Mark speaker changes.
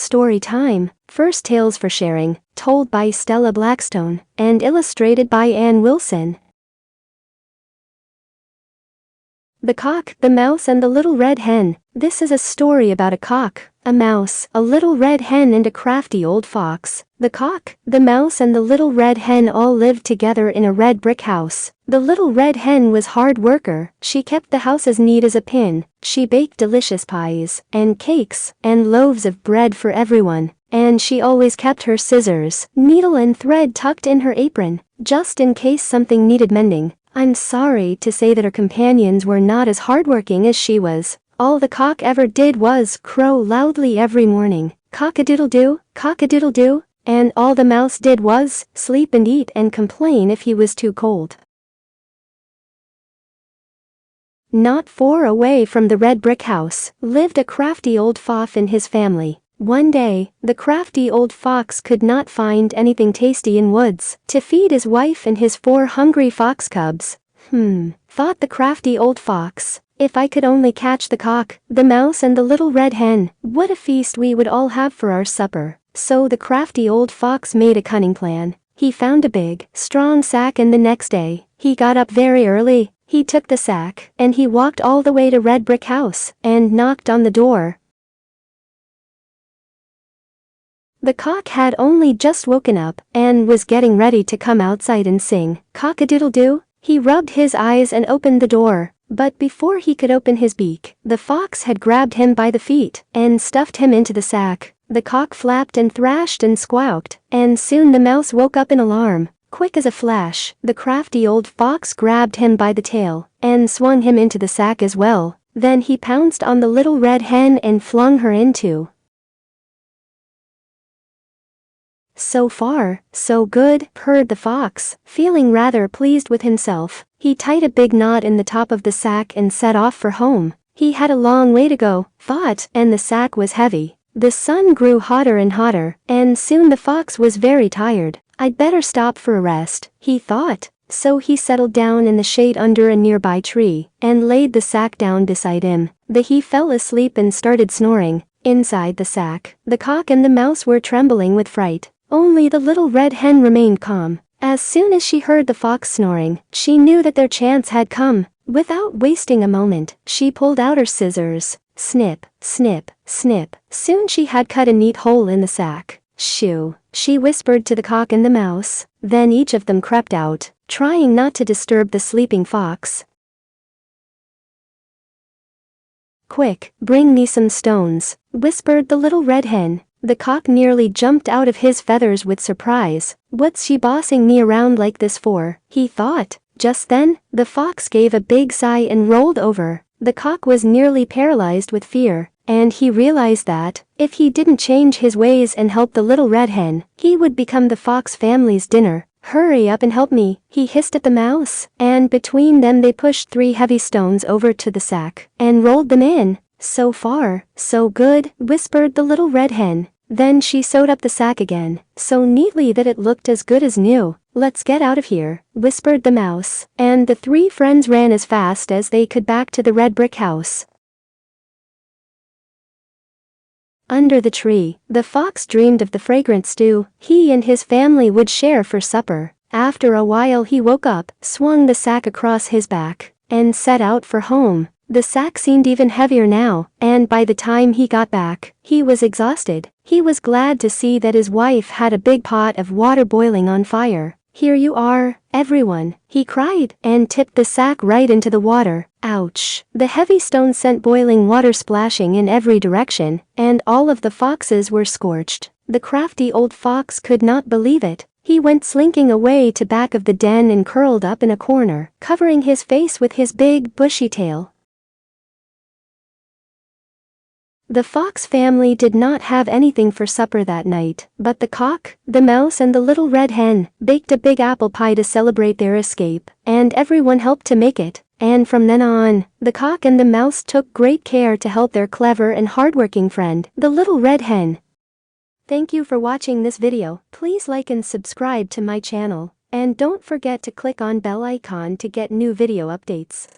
Speaker 1: story time. First tales for sharing, told by Stella Blackstone, and illustrated by Ann Wilson. The Cock, the Mouse and the Little Red Hen. This is a story about a cock, a mouse, a little red hen and a crafty old fox. The cock, the mouse and the little red hen all lived together in a red brick house. The little red hen was hard worker. She kept the house as neat as a pin. She baked delicious pies, and cakes, and loaves of bread for everyone. And she always kept her scissors, needle and thread tucked in her apron, just in case something needed mending. I'm sorry to say that her companions were not as hardworking as she was. All the cock ever did was crow loudly every morning, cock-a-doodle-doo, cock-a-doodle-doo, and all the mouse did was sleep and eat and complain if he was too cold. Not far away from the red brick house lived a crafty old fox and his family. One day, the crafty old fox could not find anything tasty in woods to feed his wife and his 4 hungry fox cubs. Thought the crafty old fox, if I could only catch the cock, the mouse and the little red hen, what a feast we would all have for our supper. So the crafty old fox made a cunning plan. He found a big, strong sack and the next day, he got up very early. He took the sack and he walked all the way to Red Brick House and knocked on the door. The cock had only just woken up and was getting ready to come outside and sing cock-a-doodle-doo. He rubbed his eyes and opened the door, but before he could open his beak, the fox had grabbed him by the feet and stuffed him into the sack. The cock flapped and thrashed and squawked, and soon the mouse woke up in alarm. Quick as a flash, the crafty old fox grabbed him by the tail and swung him into the sack as well. Then he pounced on the little red hen and flung her into. So far, so good, purred the fox, feeling rather pleased with himself. He tied a big knot in the top of the sack and set off for home. He had a long way to go, thought, and the sack was heavy. The sun grew hotter and hotter, and soon the fox was very tired. I'd better stop for a rest, he thought. So he settled down in the shade under a nearby tree, and laid the sack down beside him. He fell asleep and started snoring. Inside the sack, the cock and the mouse were trembling with fright. Only the little red hen remained calm. As soon as she heard the fox snoring, she knew that their chance had come. Without wasting a moment, she pulled out her scissors. Snip, snip, snip. Soon she had cut a neat hole in the sack. Shoo, she whispered to the cock and the mouse. Then each of them crept out, trying not to disturb the sleeping fox. Quick, bring me some stones, whispered the little red hen. The cock nearly jumped out of his feathers with surprise. What's she bossing me around like this for? He thought. Just then, the fox gave a big sigh and rolled over. The cock was nearly paralyzed with fear, and he realized that, if he didn't change his ways and help the little red hen, he would become the fox family's dinner. Hurry up and help me, he hissed at the mouse, and between them they pushed 3 heavy stones over to the sack, and rolled them in. So far, so good, whispered the little red hen. Then she sewed up the sack again, so neatly that it looked as good as new. Let's get out of here, whispered the mouse, and the 3 friends ran as fast as they could back to the red brick house. Under the tree, the fox dreamed of the fragrant stew he and his family would share for supper. After a while he woke up, swung the sack across his back, and set out for home. The sack seemed even heavier now, and by the time he got back, he was exhausted. He was glad to see that his wife had a big pot of water boiling on fire. Here you are, everyone, he cried, and tipped the sack right into the water. Ouch! The heavy stone sent boiling water splashing in every direction, and all of the foxes were scorched. The crafty old fox could not believe it. He went slinking away to back of the den and curled up in a corner, covering his face with his big, bushy tail. The fox family did not have anything for supper that night, but the cock, the mouse and the little red hen baked a big apple pie to celebrate their escape, and everyone helped to make it. And from then on, the cock and the mouse took great care to help their clever and hardworking friend, the little red hen. Thank you for watching this video. Please like and subscribe to my channel, and don't forget to click on bell icon to get new video updates.